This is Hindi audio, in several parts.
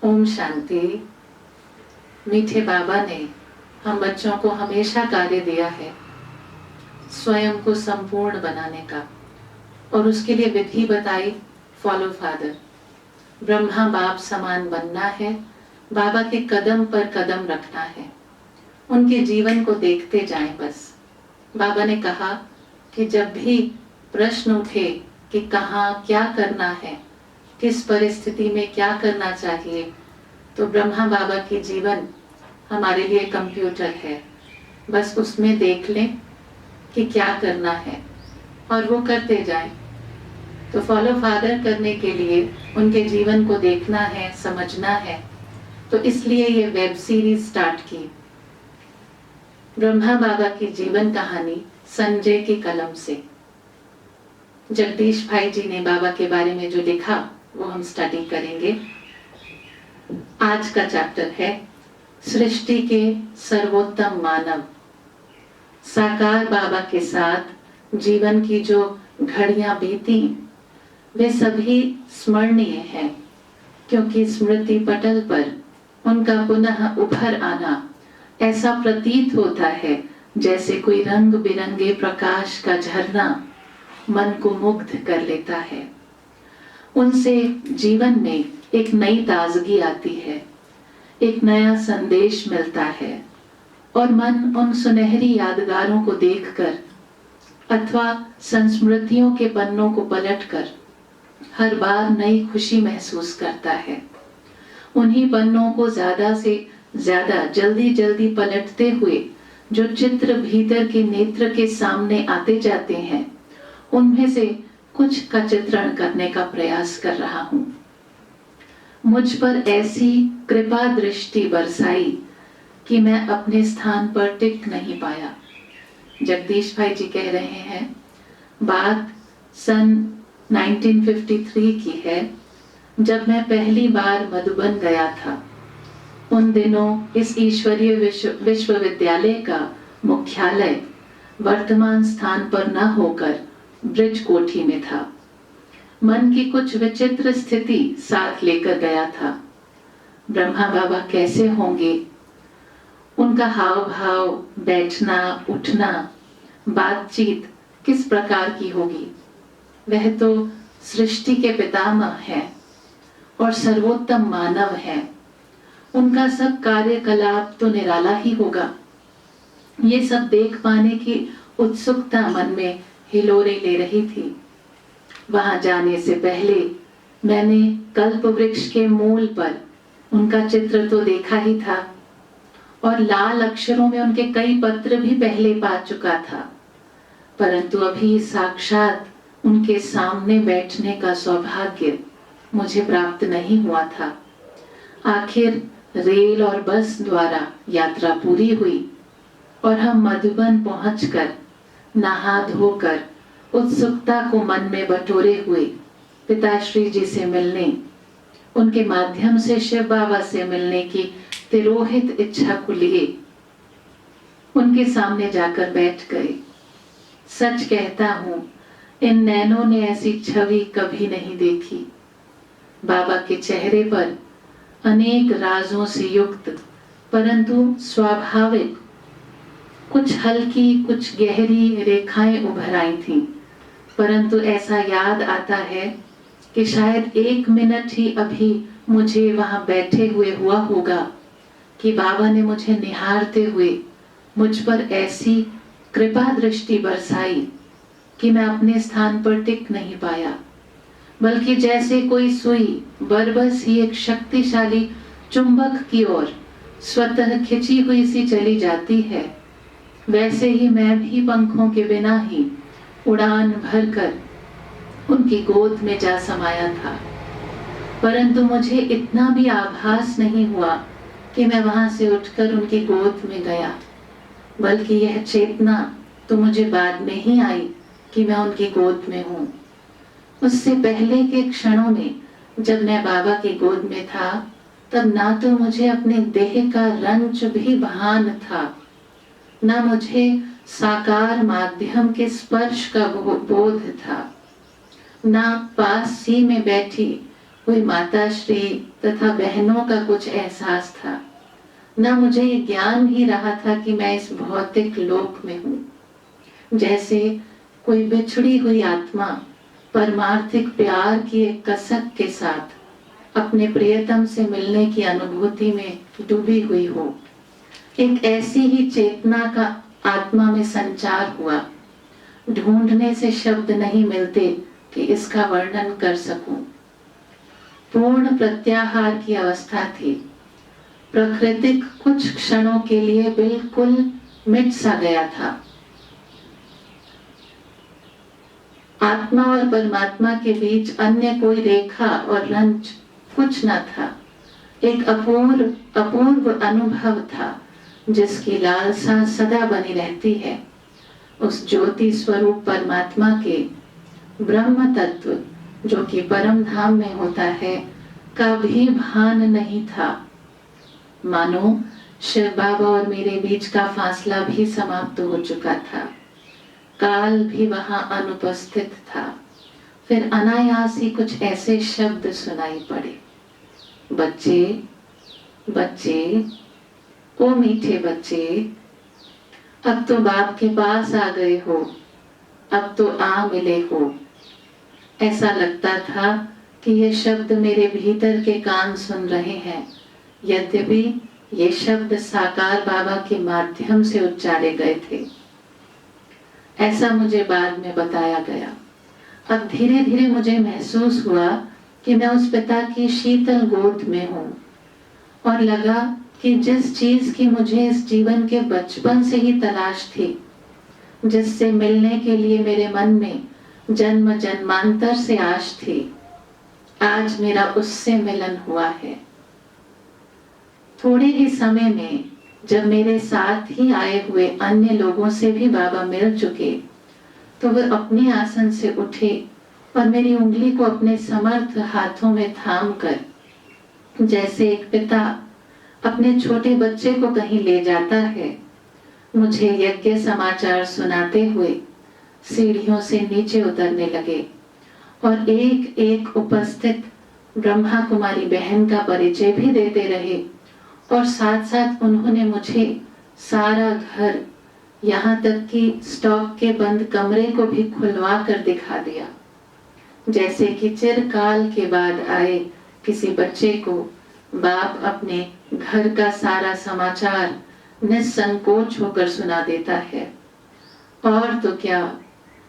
ओम शांति। मीठे बाबा ने हम बच्चों को हमेशा कार्य दिया है स्वयं को संपूर्ण बनाने का, और उसके लिए विधि बताई, फॉलो फादर। ब्रह्मा बाप समान बनना है, बाबा के कदम पर कदम रखना है, उनके जीवन को देखते जाएं बस। बाबा ने कहा कि जब भी प्रश्न उठे कि कहाँ क्या करना है, किस परिस्थिति में क्या करना चाहिए, तो ब्रह्मा बाबा की जीवन हमारे लिए कंप्यूटर है, बस उसमें देख लें कि क्या करना है और वो करते जाएं। तो फॉलो फादर करने के लिए उनके जीवन को देखना है, समझना है, तो इसलिए ये वेब सीरीज स्टार्ट की। ब्रह्मा बाबा की जीवन कहानी संजय की कलम से। जगदीश भाई जी ने बाबा के बारे में जो लिखा वो हम स्टडी करेंगे। आज का चैप्टर है सृष्टि के सर्वोत्तम मानव। साकार बाबा के साथ जीवन की जो घड़ियां बीती वे सभी स्मरणीय हैं, क्योंकि स्मृति पटल पर उनका पुनः उभर आना ऐसा प्रतीत होता है जैसे कोई रंग बिरंगे प्रकाश का झरना मन को मुग्ध कर लेता है। उनसे जीवन में एक नई ताजगी आती है, एक नया संदेश मिलता है, और मन उन सुनहरी यादगारों को देखकर अथवा संस्मृतियों के पन्नों को पलटकर हर बार नई खुशी महसूस करता है। उन्हीं पन्नों को ज्यादा से ज्यादा जल्दी जल्दी पलटते हुए जो चित्र भीतर के नेत्र के सामने आते जाते हैं, उनमें से कुछ का चित्रण करने का प्रयास कर रहा हूं। मुझ पर ऐसी कृपा दृष्टि बरसाई कि मैं अपने स्थान पर टिक नहीं पाया। जगदीश भाई जी कह रहे हैं, बात सन 1953 की है, जब मैं पहली बार मधुबन गया था। उन दिनों इस ईश्वरीय विश्वविद्यालय का मुख्यालय वर्तमान स्थान पर न होकर ब्रिज कोठी में था। मन की कुछ विचित्र स्थिति साथ लेकर गया था। ब्रह्मा बाबा कैसे होंगे, उनका हाव भाव, बैठना उठना, बातचीत किस प्रकार की होगी। वह तो सृष्टि के पितामह हैं और सर्वोत्तम मानव हैं। उनका सब कार्यकलाप तो निराला ही होगा। ये सब देख पाने की उत्सुकता मन में हिलोरे ले रही थी। वहां जाने से पहले मैंने कल्प वृक्ष के मूल पर उनका चित्र तो देखा ही था, और लाल अक्षरों में उनके कई पत्र भी पहले पा चुका था, परंतु अभी साक्षात उनके सामने बैठने का सौभाग्य मुझे प्राप्त नहीं हुआ था। आखिर रेल और बस द्वारा यात्रा पूरी हुई और हम मधुबन पहुंचकर नहा धोकर उत्सुकता को मन में बटोरे हुए पिताश्री जी से मिलने, उनके माध्यम से शिव बाबा से मिलने की तिरोहित इच्छा को लिए उनके सामने जाकर बैठ गए। सच कहता हूं, इन नैनों ने ऐसी छवि कभी नहीं देखी। बाबा के चेहरे पर अनेक राजों से युक्त परंतु स्वाभाविक कुछ हल्की कुछ गहरी रेखाएं उभर आई थीं, परंतु ऐसा याद आता है कि शायद 1 मिनट ही अभी मुझे वहां बैठे हुए हुआ होगा कि बाबा ने मुझे निहारते हुए मुझ पर ऐसी कृपा दृष्टि बरसाई कि मैं अपने स्थान पर टिक नहीं पाया, बल्कि जैसे कोई सुई बरबस ही एक शक्तिशाली चुंबक की ओर स्वतः खिंची हुई सी चली जाती है, वैसे ही मैं भी पंखों के बिना ही उड़ान भरकर उनकी गोद में जा समाया था। परंतु मुझे इतना भी आभास नहीं हुआ कि मैं वहां से उठकर उनकी गोद में गया, बल्कि यह चेतना तो मुझे बाद में ही आई कि मैं उनकी गोद में हूँ। उससे पहले के क्षणों में जब मैं बाबा की गोद में था, तब ना तो मुझे अपने देह का रंच भी भान था, न मुझे साकार माध्यम के स्पर्श का बोध था, न पास ही में बैठी कोई माताश्री तथा बहनों का कुछ एहसास था, न मुझे ये ज्ञान भी रहा था कि मैं इस भौतिक लोक में हूँ। जैसे कोई बिछड़ी हुई आत्मा परमार्थिक प्यार की एक कसक के साथ अपने प्रियतम से मिलने की अनुभूति में डूबी हुई हो। एक ऐसी ही चेतना का आत्मा में संचार हुआ। ढूंढने से शब्द नहीं मिलते कि इसका वर्णन कर सकूं। पूर्ण प्रत्याहार की अवस्था थी। प्राकृतिक कुछ क्षणों के लिए बिल्कुल मिट सा गया था। आत्मा और परमात्मा के बीच अन्य कोई रेखा और रंज कुछ न था। एक अपूर्व अनुभव था जिसकी लालसा सदा बनी रहती है। उस ज्योति स्वरूप परमात्मा के ब्रह्म तत्व जो कि परम धाम में होता है का भी भान नहीं था। मानो शिव बाबा और मेरे बीच का फासला भी समाप्त हो चुका था। काल भी वहां अनुपस्थित था। फिर अनायास ही कुछ ऐसे शब्द सुनाई पड़े, बच्चे बच्चे, ओ मीठे बच्चे, अब तो बाप के पास आ गए हो, अब तो आ मिले हो। ऐसा लगता था कि ये शब्द मेरे भीतर के कान सुन रहे हैं, यद्यपि ये शब्द साकार बाबा के माध्यम से उच्चारे गए थे। ऐसा मुझे बाद में बताया गया। अब धीरे धीरे मुझे महसूस हुआ कि मैं उस पिता की शीतल गोद में हूँ, और लगा कि जिस चीज की मुझे इस जीवन के बचपन से ही तलाश थी, जिससे मिलने के लिए मेरे मन में जन्म जन्मांतर से आश थी, आज मेरा उससे मिलन हुआ है। थोड़े ही समय में जब मेरे साथ ही आए हुए अन्य लोगों से भी बाबा मिल चुके, तो वे अपने आसन से उठे और मेरी उंगली को अपने समर्थ हाथों में थाम कर, जैसे एक पिता अपने छोटे बच्चे को कहीं ले जाता है, मुझे यज्ञ समाचार सुनाते हुए सीढ़ियों से नीचे उतरने लगे और एक एक उपस्थित ब्रह्मा कुमारी बहन का परिचय भी देते रहे। और साथ साथ उन्होंने मुझे सारा घर, यहाँ तक कि स्टॉक के बंद कमरे को भी खुलवा कर दिखा दिया, जैसे कि चिरकाल के बाद आए किसी बच्चे को बाप अपने घर का सारा समाचार निसंकोच होकर सुना देता है। और तो क्या,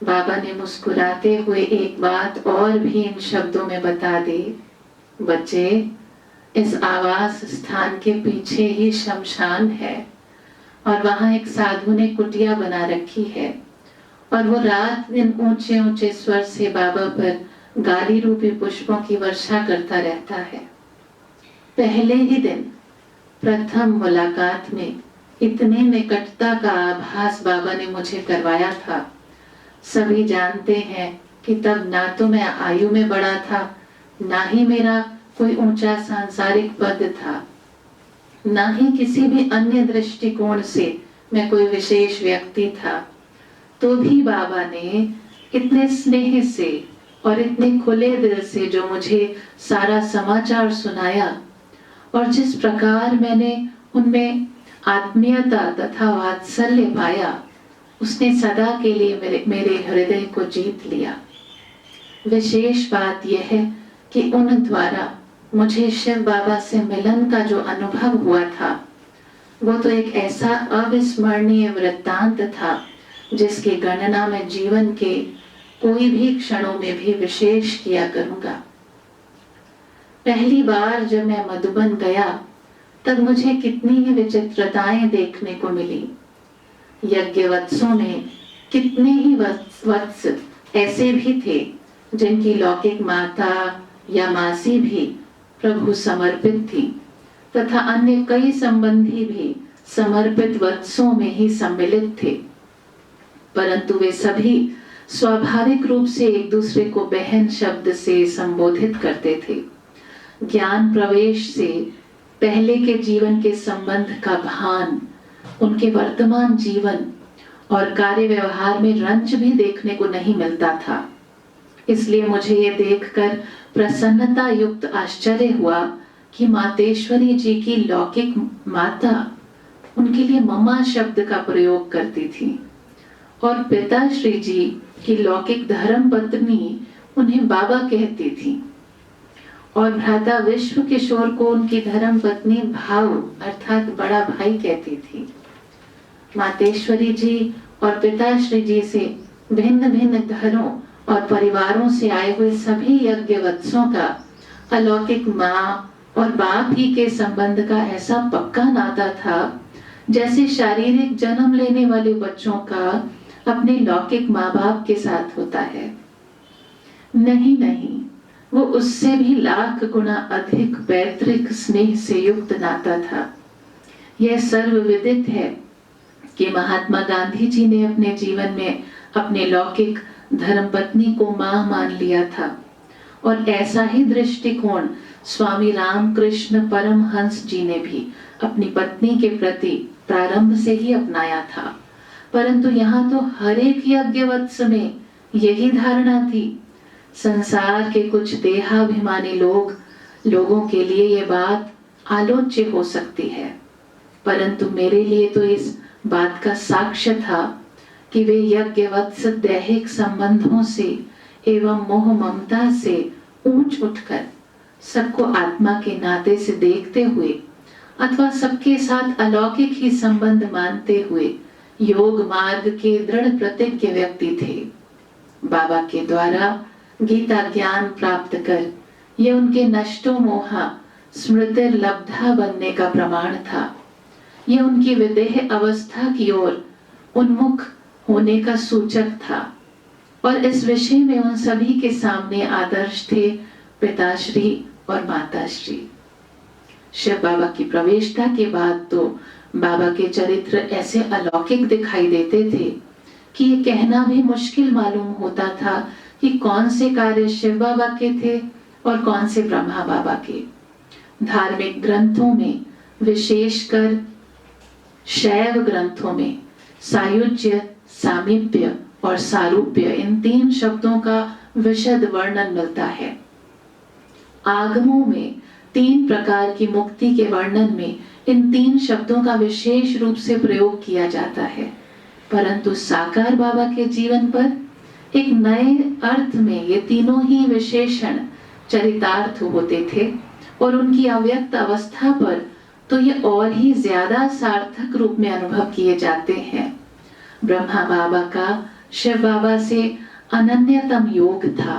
बाबा ने मुस्कुराते हुए एक बात और भी इन शब्दों में बता दी, बच्चे, इस आवास स्थान के पीछे ही शमशान है, और वहां एक साधु ने कुटिया बना रखी है, और वो रात दिन ऊंचे ऊंचे स्वर से बाबा पर गाली रूपी पुष्पों की वर्षा करता रहता है। पहले ही दिन प्रथम मुलाकात में इतने निकटता का आभास बाबा ने मुझे करवाया था। सभी जानते हैं कि तब ना तो मैं आयु में बड़ा था, ना ही मेरा कोई ऊंचा सांसारिक पद था, ना ही किसी भी अन्य दृष्टिकोण से मैं कोई विशेष व्यक्ति था। तो भी बाबा ने इतने स्नेह से और इतने खुले दिल से जो मुझे सारा समाचार सुनाया, और जिस प्रकार मैंने उनमें आत्मीयता तथा वात्सल्य पाया, उसने सदा के लिए मेरे हृदय को जीत लिया। विशेष बात यह है कि उन द्वारा मुझे शिव बाबा से मिलन का जो अनुभव हुआ था, वो तो एक ऐसा अविस्मरणीय वृत्तांत था जिसकी गणना मैं जीवन के कोई भी क्षणों में भी विशेष किया करूंगा। पहली बार जब मैं मधुबन गया, तब मुझे कितनी ही विचित्रताएं देखने को मिली। यज्ञवत्सों में कितने ही वत्स ऐसे भी थे जिनकी लौकिक माता या मासी भी प्रभु समर्पित थी, तथा अन्य कई संबंधी भी समर्पित वत्सों में ही सम्मिलित थे, परंतु वे सभी स्वाभाविक रूप से एक दूसरे को बहन शब्द से संबोधित करते थे। ज्ञान प्रवेश से पहले के जीवन के संबंध का भान उनके वर्तमान जीवन और कार्य व्यवहार में रंज भी देखने को नहीं मिलता था। इसलिए मुझे ये देखकर प्रसन्नता युक्त आश्चर्य हुआ कि मातेश्वरी जी की लौकिक माता उनके लिए मम्मा शब्द का प्रयोग करती थी और पिताश्री जी की लौकिक धर्म पत्नी उन्हें बाबा कहती थी और भ्राता विश्व किशोर को उनकी धर्म पत्नी भाव अर्थात बड़ा भाई कहती थी। मातेश्वरी जी और पिताश्री जी से भिन्न भिन्न घरों और परिवारों से आए हुए सभी यज्ञवत्सों का अलौकिक माँ और बाप ही के संबंध का ऐसा पक्का नाता था जैसे शारीरिक जन्म लेने वाले बच्चों का अपने लौकिक माँ बाप के साथ होता है। नहीं, वो उससे भी लाख गुना अधिक पैतृक स्नेह से युक्त नाता था। यह सर्वविदित है कि महात्मा गांधी जी ने अपने जीवन में अपने लौकिक धर्मपत्नी को मां मान लिया था और ऐसा ही दृष्टिकोण स्वामी रामकृष्ण परमहंस जी ने भी अपनी पत्नी के प्रति प्रारंभ से ही अपनाया था। परंतु यहाँ तो हर एक यज्ञवत्स में यही धारणा थी। संसार के कुछ देहाभिमानी लोगों के लिए ये बात आलोच्य हो सकती है, परंतु मेरे लिए तो इस बात का साक्ष्य था कि वे यज्ञवत्स दैहिक संबंधों से एवं मोह ममता से ऊंच उठकर सबको आत्मा के नाते से देखते हुए अथवा सबके साथ अलौकिक ही संबंध मानते हुए योग मार्ग के दृढ़ प्रतिज्ञ व्यक्ति थे। बाबा के द्वारा गीता ज्ञान प्राप्त कर यह उनके नष्टो मोहा स्मृति लब्धा बनने का प्रमाण था। यह उनकी विदेह अवस्था की ओर उन्मुख होने का सूचक था और इस विषय में उन सभी के सामने आदर्श थे पिताश्री और माताश्री। शिव बाबा की प्रवेशता के बाद तो बाबा के चरित्र ऐसे अलौकिक दिखाई देते थे कि ये कहना भी मुश्किल मालूम होता था कि कौन से कार्य शिव बाबा के थे और कौन से ब्रह्मा बाबा के। धार्मिक ग्रंथों में विशेषकर शैव ग्रंथों में सायुज्य, सामीप्य और सारूप्य इन तीन शब्दों का विशद वर्णन मिलता है। आगमों में तीन प्रकार की मुक्ति के वर्णन में इन तीन शब्दों का विशेष रूप से प्रयोग किया जाता है, परंतु साकार बाबा के जीवन पर एक नए अर्थ में ये तीनों ही विशेषण चरितार्थ होते थे और उनकी अव्यक्त अवस्था पर तो ये और ही ज्यादा सार्थक रूप में अनुभव किए जाते हैं। ब्रह्मा बाबा का शिव बाबा से अनन्यतम योग था।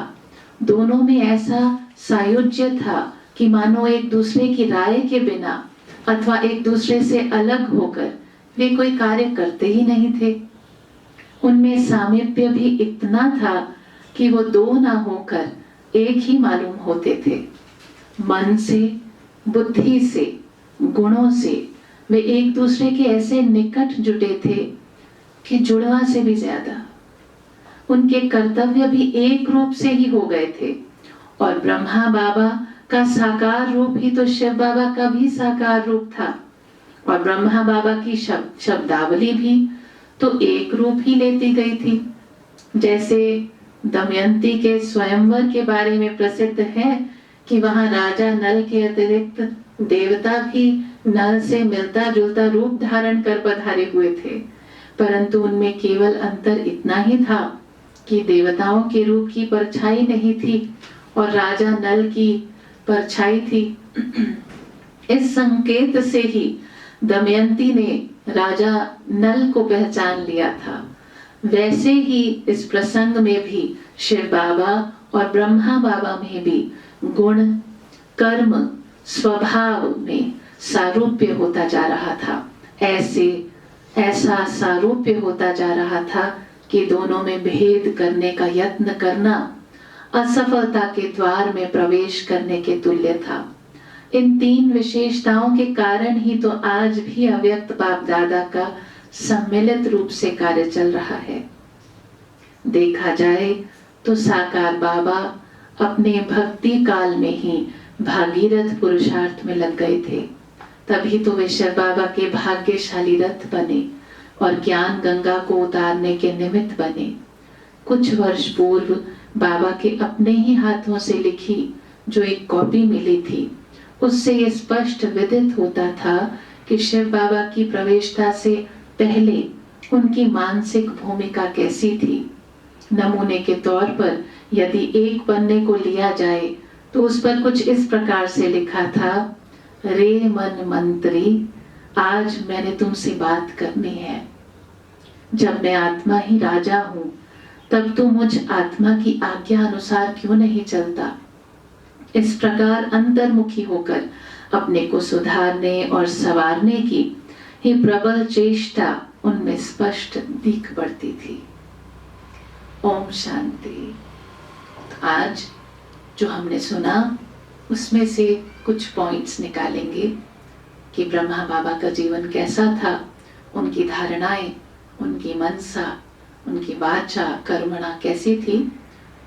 दोनों में ऐसा सायुज्य था कि मानो एक दूसरे की राय के बिना अथवा एक दूसरे से अलग होकर वे कोई कार्य करते ही नहीं थे। उनमें सामीप्य भी इतना था कि वो दो ना होकर एक ही मालूम होते थे। मन से, बुद्धि से, गुणों से वे एक दूसरे के ऐसे निकट जुटे थे कि जुड़वा से भी ज्यादा। उनके कर्तव्य भी एक रूप से ही हो गए थे और ब्रह्मा बाबा का साकार रूप ही तो शिव बाबा का भी साकार रूप था और ब्रह्मा बाबा की शब्दावली भी तो एक रूप ही लेती गई थी। जैसे दमयंती के स्वयंवर के बारे में प्रसिद्ध है कि वहां राजा नल के अतिरिक्त देवता भी नल से मिलता जुलता रूप धारण कर पधारे हुए थे, परंतु उनमें केवल अंतर इतना ही था कि देवताओं के रूप की परछाई नहीं थी और राजा नल की परछाई थी। इस संकेत से ही दमयंती ने राजा नल को पहचान लिया था। वैसे ही इस प्रसंग में भी शिव बाबा और ब्रह्मा बाबा में भी गुण, कर्म, स्वभाव में सारूप्य होता जा रहा था। ऐसा सारूप्य होता जा रहा था कि दोनों में भेद करने का यत्न करना असफलता के द्वार में प्रवेश करने के तुल्य था। इन तीन विशेषताओं के कारण ही तो आज भी अव्यक्त बाप दादा का सम्मिलित रूप से कार्य चल रहा है। देखा जाए तो साकार बाबा अपने भक्ति काल में ही भागीरथ पुरुषार्थ में लग गए थे, तभी तो वे शिव बाबा के भाग्यशाली रथ बने और ज्ञान गंगा को उतारने के निमित्त बने। कुछ वर्ष पूर्व बाबा के अपने ही हाथों से लिखी जो एक कॉपी मिली थी उससे ये स्पष्ट विदित होता था कि शिव बाबा की प्रवेशता से पहले उनकी मानसिक भूमिका कैसी थी। नमूने के तौर पर यदि एक पन्ने को लिया जाए तो उस पर कुछ इस प्रकार से लिखा था, रे मन मंत्री, आज मैंने तुमसे बात करनी है। जब मैं आत्मा ही राजा हूं तब तू मुझ आत्मा की आज्ञा अनुसार क्यों नहीं चलता। इस प्रकार अंतर्मुखी होकर अपने को सुधारने और संवारने की ही प्रबल चेष्टा उनमें स्पष्ट दिख पड़ती थी। ओम शांति। आज जो हमने सुना उसमें से कुछ पॉइंट्स निकालेंगे कि ब्रह्मा बाबा का जीवन कैसा था, उनकी धारणाएं, उनकी मनसा, उनकी वाचा कर्मणा कैसी थी,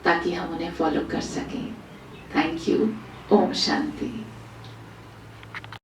ताकि हम उन्हें फॉलो कर सकें। Thank you. ओम शांति।